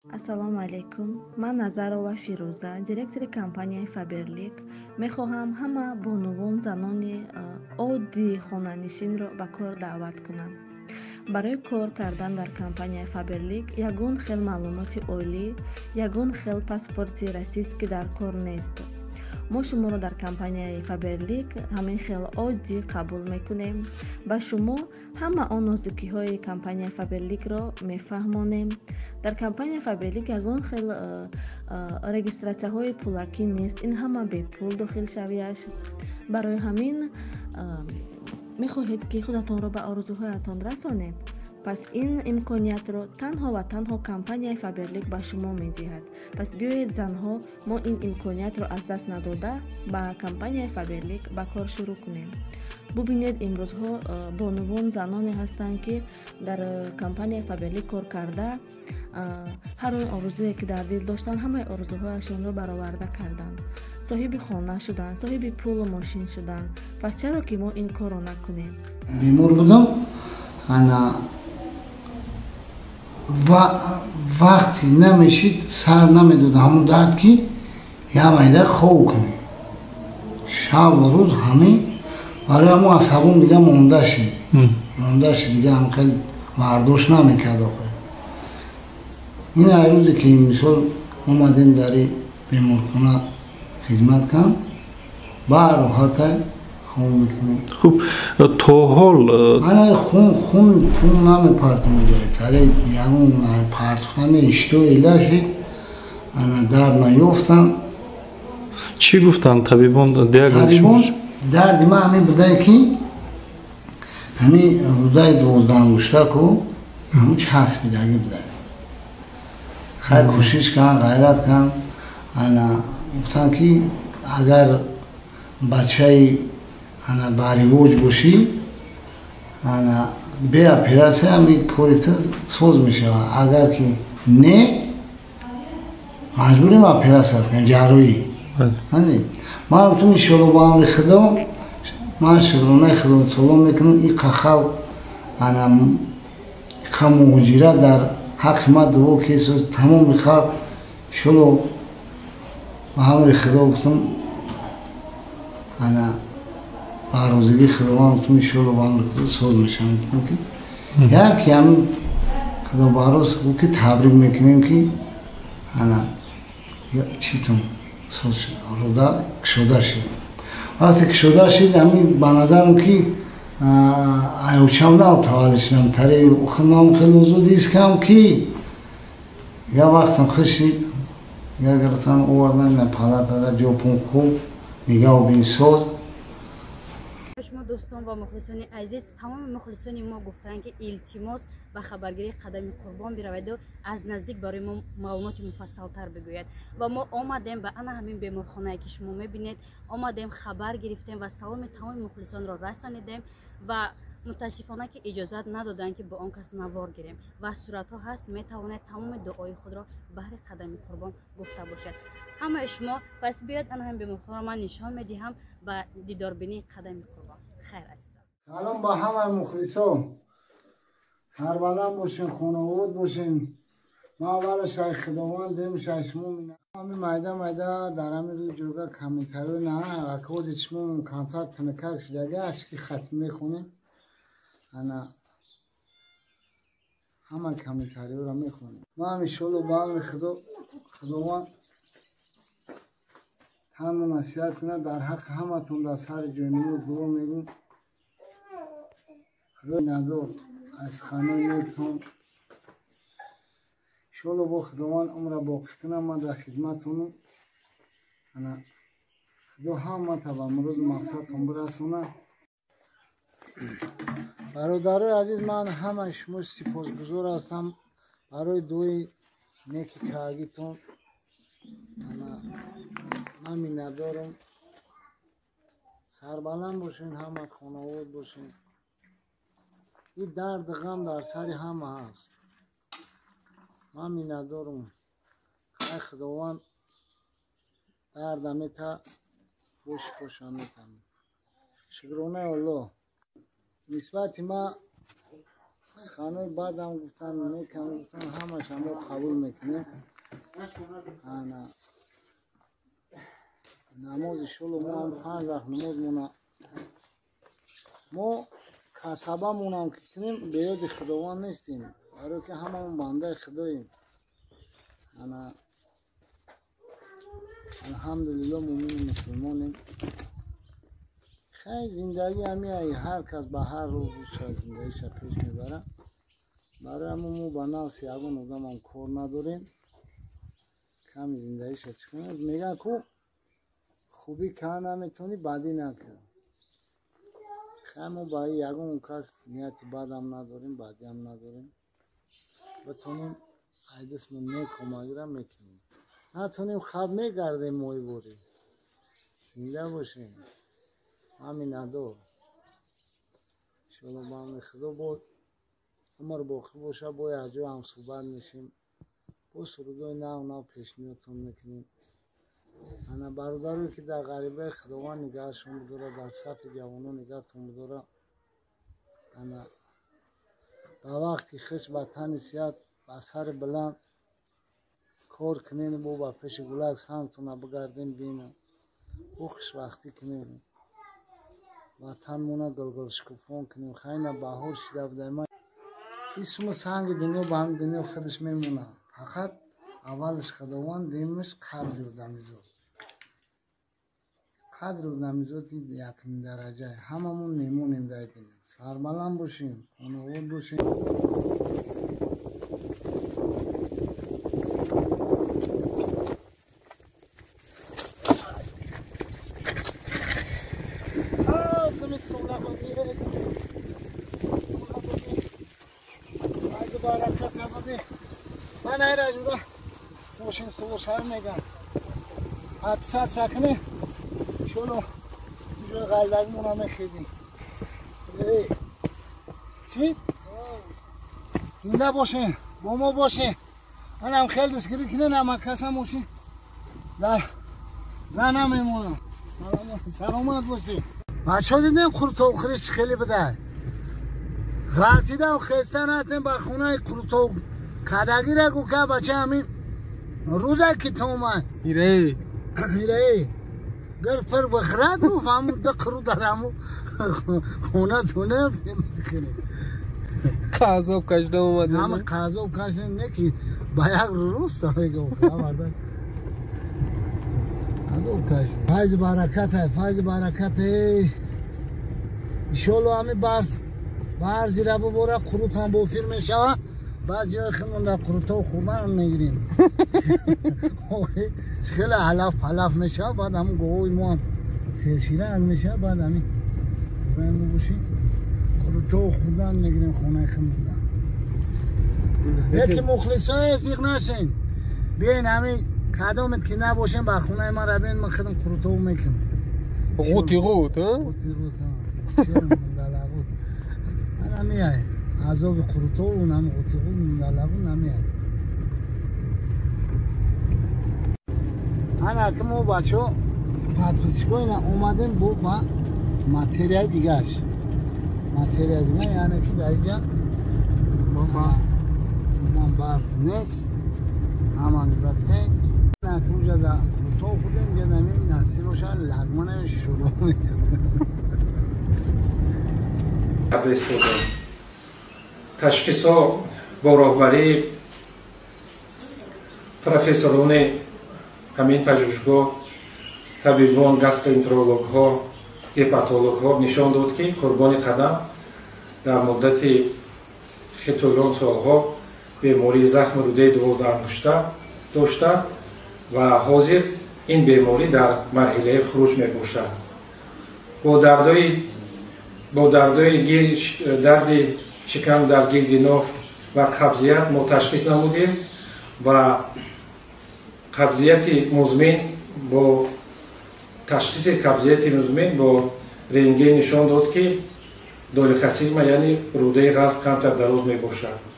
ассалому алайкум. Ман Назарова Фирӯза, директори компанияи Фаберлик, мехоҳам ҳама бонувон занони оддии хонанишинро ба кор даъват кунам. барои кор кардан дар компанияи Фаберлик ягон хел маълумоти олӣ, ягон хел паспорти расист ки дар кор нест. мо шуморо дар компанияи Фаберлик ҳамин хел оддӣ қабул мекунем. ба шумо ҳама он нозукиҳои компанияи Фаберликро мефаҳмонем. дар компанияи Фаберлик ягон хел регистратсияҳои пулакӣ нест. ин ҳама бепул дохил шавиаш. барои ҳамин мехоҳед ки худатонро ба орзуҳоятон расонед. пас ин имкониятро танҳо ва танҳо компанияи Фаберлик ба шумо медиҳад. пас биёед занҳо мо ин имкониятро аз даст надода ба компанияи Фаберлик ба кор шурӯъ кунем. бубинед имрӯзҳо бонувон заноне ҳастанд ки дар компанияи Фаберлик кор карда ҳар он орзуе ки дар дил доштанд ҳамаи орзуҳояшонро бароварда карданд. соҳиби хона шуданд, соҳиби пулу мошин шуданд. пас чаро ки мо ин корро накунем? бемор будам, ана вақти намешид, сар намедод ҳамун дард ки ямайда хоб кунӣ. шаб ва рӯз ҳамин барои ҳамун асабон дига монда шид. Дига ҳам хел вардошт намекард охир. ин ай рӯзе ки мисол омадем дари беморхона хизмат кам, ба роҳата хун мекунем. Хуб, то ҳол ана хун намепартонид. Таре ягон партофтане иштои илаши ана дард наёфтам. чӣ гуфтанд табибон? Табибон дарди ман ҳамин будае ки ҳамин рӯзаи 12 ангуштаку ҳамун часпидагӣ будае. хай кӯшиш кан, ғайрат кан. ана гуфтанд ки агар бачаи ана баривоҷ бошӣ, ана бе операсия ҳамин кори ту соз мешавад. агар ки не, маҷбурем операсия кунем, ҷарроҳӣ. ман гуфтам иншоалло ба амри худо ман шукронаи худо салом мекунам. ин қахал ана қа муҳоҷират дар ҳаққи ман дуо ки тамоми халқ иншоалло ба амри худо гуфтам ана ба розигии худованд гуфтам иншоалло ба амри худо соз мешавам. гуфтам ки як ҳамин худо барос ки табрик мекунем ки ана читум соз рода кушода шид. вақте кушода шид ҳамин ба назарам ки айочам навтаваллид шудам. таре охирман хеле озодӣ искам ки як вақтам хушид як гирифтан овардан палатада ҷопун хуб нигоҳ бин соз. шумо дӯстон ва мухлисони азиз, тамоми мухлисони мо гуфтанд ки илтимос ба хабаргирии қадами қурбон бираведу аз наздик барои мо маълумоти муфассалтар бигӯяд. ва мо омадем ба ана ҳамин беморхонае ки шумо мебинед, омадем хабар гирифтем ва саломи тамоми мухлисонро расонидем ва мутаассифона ки иҷозат надоданд ки ба он кас навор гирем. ва суратҳо ҳаст, метавонед тамоми дуои худро баҳри қадами қурбон гуфта бошед. ҳамаи шумо пас биёед ана ҳамин беморхонаро ман нишон медиҳам ба дидорбинии қадами қурбон. хайр азизам. салом ба ҳамаи мухлисон. сарбаланд бошен, хонавод бошен. ман аввала шайх худовандем, шайх шумо мина ҳамин майда дар ҳамин рӯи ҷойга комментарҳои на акоди шумо контакт кунакак шудага ашки хатми мехонем. ана ҳама комментариҳоро мехонем. ман иншоалло ба амри худованд ҳама насиҳат кунад. дар ҳаққи ҳаматон дар сари ҷойнамоз дуо мегӯм. худои надор аз ханои некон иншоалло бо худованд умра боқӣ кунам. ман дар хизматонам. ана худо ҳамата ба муроди мақсадтон бирасонад. бародарои азиз, ман ҳамаи шумо сипосгузор ҳастам барои дуои неки кардагитон. ман миннатдорам. сарбаланд бошен, ҳама хонавод бошен. ин дарду ғам дар сари ҳама ҳаст. ман миннатдорам. хай худованд дарда мета бо шифоша метам. шукронаи Аллоҳ. нисбати ман سخنای بعد هم گفتن میکنم گفتن همش هم قبول میکنه. انا نماز شلو ما هم 5 وقت نماز مونا ما کسبه مونم که کنیم به یاد خداوند نیستیم، برای که هممون بنده خداییم. انا الحمدلله مومن مسلمانیم. خیلی زندگی همیه، هر کس به هر روز زندگیش پیش میبره. برای همون با نفس یگون آدم هم کار نداریم، کمی زندگیش چکنه. میگن که خوبی که نمیتونی بدی نکن. خیلی با یگون کس نیت بد هم نداریم، بدی هم نداریم. بتونیم ایدسمون نیکمایی را میکنیم، نتونیم خواب میگردیم موی بوریم. زنده باشیم، همین ندار. شما با هم خدا بود عمر باقی باشه، با یجو هم صحبت میشیم، با سرودای نو پیشنیاتون میکنیم. انا برادری که در غریبه خداوند نگهشون بداره، در صف جوانان نگهتون بداره. انا با وقتی خش با تنیسیت با سر بلند کار کنین، با پیش گلک سمتونه بگردین بینه و خوش وقتی کنین وطنمونه گلگل شکفون کنیم. خیلی بهار شده بوده. ما اسم سنگ دنیا با هم دنیا خودش میمونه، فقط اولش خداوند دیمش قدر و دمیزاد. قدر و دمیزاد یکم درجه هممون میمونیم در دنیا. سربلند باشیم، خانواده باشیم. من هر اجورا موشین سوش های میگم حدسات سکنه شلو جوی غلبک مونم خیدیم. چید؟ زنده باشین، با ما باشین. من هم خیلی دستگیری کنه نمه کسم موشین در زنم میمونم. سلامت باشین. بچه ها دیدیم قروتا و خریش خیلی بده غلطیده و خسته نتیم با خونه قروتا کدگی را گو که بچه همین روزه که تو من ایره گر پر بخرد گفت همون ده قرو در همون خونه تونه میکنه. قذاب کشده اومده همه قذاب کشده نه که با یک روز تا بگه خبرده قذاب کشده. فایز برکت ہے، فایز برکت ہے. ایشالله همین بر زیره بباره قروت هم بافیر میشه. بعد جای خیلی در قروتا و خوردن میگیریم. خیلی حلف میشه. بعد همون گوهوی ما سیرشیره حل میشه. بعد همین باید باشیم قروتا و خوردن میگیریم خونه خیلی بودن. یکی مخلص های زیغ نشین بیاین همین کدامت که نباشیم با خونه ما را بین ما خیلی قروتا و میکنیم. غوطی غوط ها؟ غوطی غوط ها شیرم مندلعبود من همیه عذاب قروتا و اونم غوطی غوط مندلعبود همیه. انا که ما بچه ها پتپچکوی اومدیم با ماتریای دیگهش. ماتریای دیگه یعنی که در اینجا من برف نیست همان برده نه که اونجا در قروتا خودیم گدمیم نسیر روشن لگمانه شروع میکنم. تشخیص ها با راهبری پروفسوران همین پژوهشگاه، طبیبان، گاستروانترولوگ ها، هپاتولوگ ها نشان داد که قربانی قدم در مدت خیلی سالها بیماری زخم روده 12 انگشته داشته و حاضر این بیماری در مرحله خروج می باشد. با دردای درد شکم در گیلد ناف و قبضیت ما تشخیص نمودیم و قبضیت مزمن با تشخیص قبضیت مزمن با رنگین نشان داد که دولخسیزم یعنی روده قلب کمتر دراز می باشد.